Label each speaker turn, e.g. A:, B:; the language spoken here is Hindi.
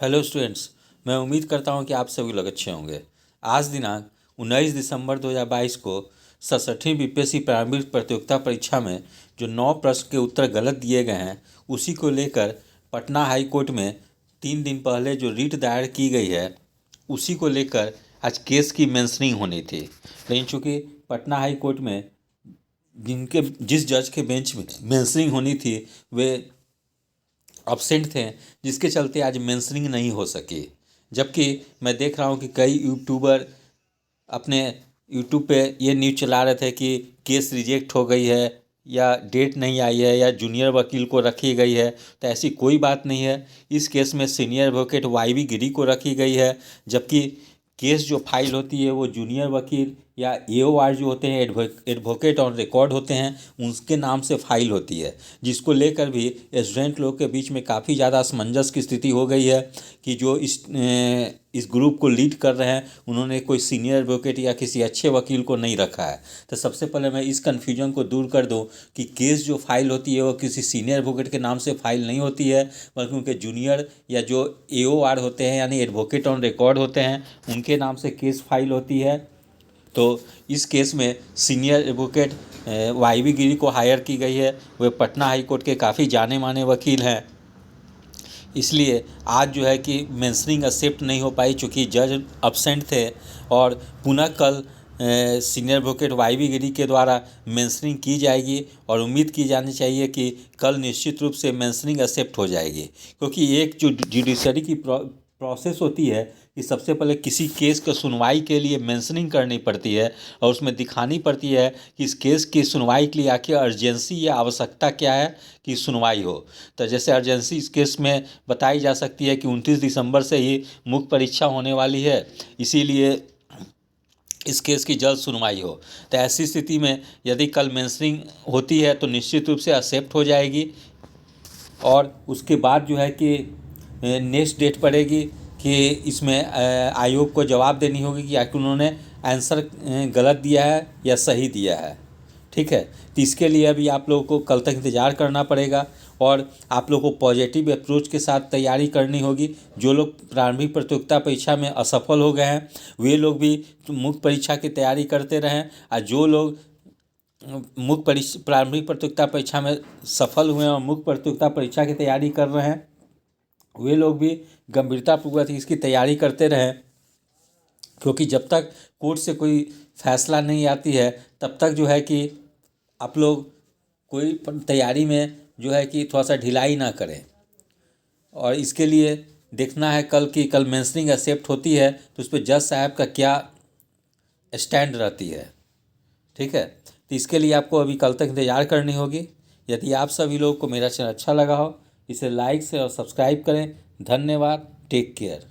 A: हेलो स्टूडेंट्स, मैं उम्मीद करता हूं कि आप सभी लोग अच्छे होंगे। आज दिनांक 19 दिसंबर 2022 को 67वीं बीपीएससी प्रारंभिक प्रतियोगिता परीक्षा में जो 9 प्रश्न के उत्तर गलत दिए गए हैं, उसी को लेकर पटना हाई कोर्ट में 3 दिन पहले जो रिट दायर की गई है, उसी को लेकर आज केस की मेंशनिंग होनी थी। लेकिन चूँकि पटना हाई कोर्ट में जिस जज के बेंच में मेंशनिंग होनी थी वे अब्सेंट थे, जिसके चलते आज मेंशनिंग नहीं हो सकी। जबकि मैं देख रहा हूँ कि कई यूट्यूबर अपने यूट्यूब पे ये न्यूज़ चला रहे थे कि केस रिजेक्ट हो गई है या डेट नहीं आई है या जूनियर वकील को रखी गई है। तो ऐसी कोई बात नहीं है। इस केस में सीनियर एडवोकेट वाई गिरी को रखी गई है, जबकि केस जो फाइल होती है वो जूनियर वकील या एओआर जो होते हैं, एडवोकेट ऑन रिकॉर्ड होते हैं, उनके नाम से फाइल होती है। जिसको लेकर भी स्टूडेंट लोग के बीच में काफ़ी ज़्यादा असमंजस की स्थिति हो गई है कि जो इस ग्रुप को लीड कर रहे हैं, उन्होंने कोई सीनियर एडवोकेट या किसी अच्छे वकील को नहीं रखा है। तो सबसे पहले मैं इस कन्फ्यूजन को दूर कर दूं कि केस जो फाइल होती है वो किसी सीनियर एडवोकेट के नाम से फाइल नहीं होती है, बल्कि उनके जूनियर या जो एओआर होते हैं यानी एडवोकेट ऑन रिकॉर्ड होते हैं, उनके नाम से केस फाइल होती है। तो इस केस में सीनियर एडवोकेट वाई गिरी को हायर की गई है। वे पटना हाई कोर्ट के काफ़ी जाने माने वकील हैं। इसलिए आज जो है कि मेंशनिंग एक्सेप्ट नहीं हो पाई, चूँकि जज अब्सेंट थे। और पुनः कल सीनियर एडवोकेट वाई गिरी के द्वारा मेंशनिंग की जाएगी और उम्मीद की जानी चाहिए कि कल निश्चित रूप से मेंशनिंग एक्सेप्ट हो जाएगी। क्योंकि एक जो जुडिशरी की प्रोसेस होती है कि सबसे पहले किसी केस का सुनवाई के लिए मेंशनिंग करनी पड़ती है और उसमें दिखानी पड़ती है कि इस केस की सुनवाई के लिए आखिर अर्जेंसी या आवश्यकता क्या है कि सुनवाई हो। तो जैसे अर्जेंसी इस केस में बताई जा सकती है कि 29 दिसंबर से ही मुख्य परीक्षा होने वाली है, इसीलिए इस केस की जल्द सुनवाई हो। तो ऐसी स्थिति में यदि कल मेंशनिंग होती है तो निश्चित रूप से एक्सेप्ट हो जाएगी। और उसके बाद जो है कि नेक्स्ट डेट पड़ेगी कि इसमें आयोग को जवाब देनी होगी कि आखिर उन्होंने आंसर गलत दिया है या सही दिया है। ठीक है, तो इसके लिए अभी आप लोगों को कल तक इंतज़ार करना पड़ेगा और आप लोगों को पॉजिटिव अप्रोच के साथ तैयारी करनी होगी। जो लोग प्रारंभिक प्रतियोगिता परीक्षा में असफल हो गए हैं, वे लोग भी मुख्य परीक्षा की तैयारी करते रहें। और जो लोग प्रारंभिक प्रतियोगिता परीक्षा में सफल हुए और मुख्य प्रतियोगिता परीक्षा की तैयारी कर रहे हैं, वे लोग भी गंभीरतापूर्वक इसकी तैयारी करते रहें। क्योंकि जब तक कोर्ट से कोई फैसला नहीं आती है, तब तक जो है कि आप लोग कोई तैयारी में जो है कि थोड़ा सा ढिलाई ना करें। और इसके लिए देखना है कल मेंशनिंग एक्सेप्ट होती है तो उस पर जज साहब का क्या स्टैंड रहती है। ठीक है, तो इसके लिए आपको अभी कल तक इंतज़ार करनी होगी। यदि आप सभी लोगों को मेरा चैनल अच्छा लगा हो, इसे लाइक से और सब्सक्राइब करें। धन्यवाद। Take care.